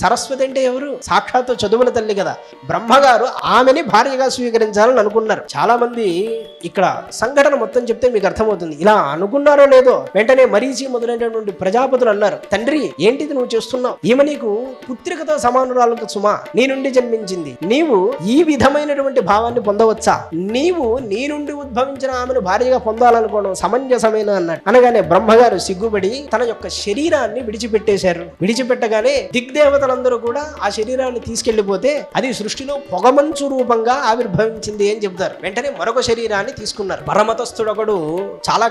సరస్వతి అంటే ఎవరు? సాక్షాత్తు చదువుల తల్లి కదా. బ్రహ్మగారు ఆమెని భార్యగా స్వీకరించాలని అనుకున్నారు. చాలా మంది ఇక్కడ సంఘటన మొత్తం చెప్తే మీకు అర్థమవుతుంది. ఇలా అనుకున్నారో లేదో వెంటనే మరీచి మొదలైనటువంటి ప్రజాపతులు అన్నారు, తండ్రి ఏంటిది నువ్వు చేస్తున్నావు? ఈమె నీకు పుత్రికతో సమానురాలకు సుమా, నీ నుండి జన్మించింది, నీవు ఈ విధమైనటువంటి భావాన్ని పొందవచ్చా? నీవు నీ నుండి ఉద్భవించిన ఆమెను భార్యగా పొందాలనుకోవడం సమంజసమైన అన్నాడు. అనగానే బ్రహ్మగారు సిగ్గుపడి తన యొక్క శరీరాన్ని విడిచిపెట్టేశారు. విడిచిపెట్టగానే దిగ్దేవతలందరూ కూడా ఆ శరీరాన్ని తీసుకెళ్లిపోతే అది సృష్టిలో పొగమంచు రూపంగా ఆవిర్భవించింది అని చెప్తారు. వెంటనే మరొక శరీరాన్ని తీసుకున్నారు. పరమతస్థుడొకడు చాలా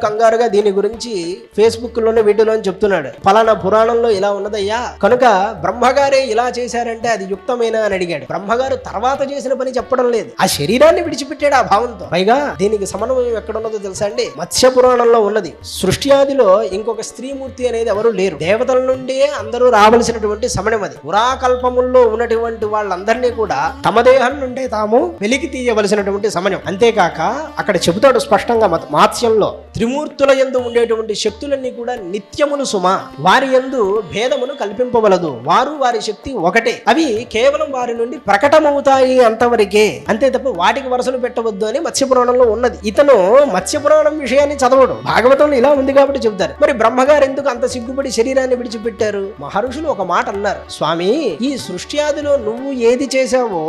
కంగారుగా దీని గురించి ఫేస్బుక్ లోనే వీటిలో చెప్తున్నాడు, ఫలానా పురాణంలో ఇలా ఉన్నదయ్యా, కనుక బ్రహ్మగారే ఇలా చేశారంటే అది యుక్తమేనా అని అడిగాడు. బ్రహ్మగారు తర్వాత చేసిన పని చెప్పడం లేదు, ఆ శరీరాన్ని విడిచిపెట్టాడు ఆ భావంతో. పైగా దీనికి సమన్వయం ఎక్కడున్నదో తెలుసా అండి? మత్స్య పురాణంలో ఉన్నది. సృష్టి ఆదిలో ఇంకొక స్త్రీమూర్తి అనేది ఎవరు లేరు. దేవతల నుండి అందరూ రావలసినటువంటి సమయం అది. పురాకల్పముల్లో ఉన్నటువంటి వాళ్ళందరినీ కూడా తమ దేహం నుండే తాము వెలికి తీయవలసినటువంటి సమయం. అంతేకాక అక్కడ చెబుతాడు స్పష్టంగా మాత్స్యంలో, త్రిమూర్తుల యందు ఉండేటువంటి శక్తులన్నీ కూడా నిత్యములు సుమా, వారి యందు భేదమును కల్పింపవలదు, వారు వారి శక్తి ఒకటే, అవి కేవలం వారి నుండి ప్రకటమవుతాయి అంతవరకే, అంతే తప్ప వాటికి వరుసలు పెట్టవద్దు అని మత్స్యపురాణంలో ఉన్నది. ఇతను మత్స్యపురాణం విషయాన్ని చదవడు, భాగవతంలో ఇలా ఉంది కాబట్టి చెబుతారు. మరి బ్రహ్మగారు ఎందుకు అంత సిగ్గుపడి శరీరాన్ని విడిచిపెట్టారు? మహర్షులు ఒక మాట అన్నారు, స్వామి ఈ సృష్టి ఆదిలో నువ్వు ఏది చేశావో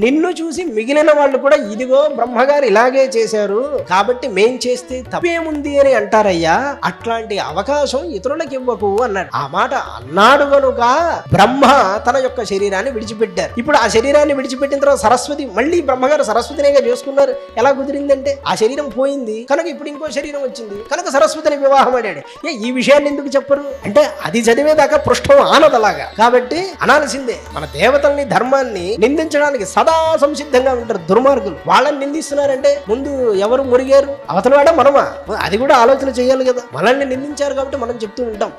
నిన్ను చూసి మిగిలిన వాళ్ళు కూడా ఇదిగో బ్రహ్మగారు ఇలాగే చేశారు కాబట్టి మేం చేస్తే తప్పేముంది అని అంటారయ్యా, అట్లాంటి అవకాశం ఇతరులకు ఇవ్వకు అన్నాడు. ఆ మాట అన్నాడు కనుక బ్రహ్మ తన యొక్క శరీరాన్ని విడిచిపెట్టారు. ఇప్పుడు ఆ శరీరాన్ని విడిచిపెట్టిన తర్వాత సరస్వతి, మళ్ళీ బ్రహ్మగారు సరస్వతినేగా చేసుకున్నారు. ఎలా కుదిరిందంటే ఆ శరీరం పోయింది కనుక ఇప్పుడు ఇంకో శరీరం వచ్చింది కనుక సరస్వతిని వివాహం ఆడాడు. ఈ విషయాన్ని ఎందుకు చెప్పరు అంటే అది చదివేదాకా పృష్ఠం ఆనదలాగా, కాబట్టి అనాల్సిందే. మన దేవతల్ని ధర్మాన్ని నిందించడానికి సదా సంసిద్ధంగా ఉంటారు దుర్మార్గులు. వాళ్ళని నిందిస్తున్నారంటే ముందు ఎవరు మురిగారు? అవతలవాడా మనమా? అది కూడా ఆలోచన చేయాలి కదా. మనల్ని నిందించారు కాబట్టి మనం చెప్తూ ఉంటాం.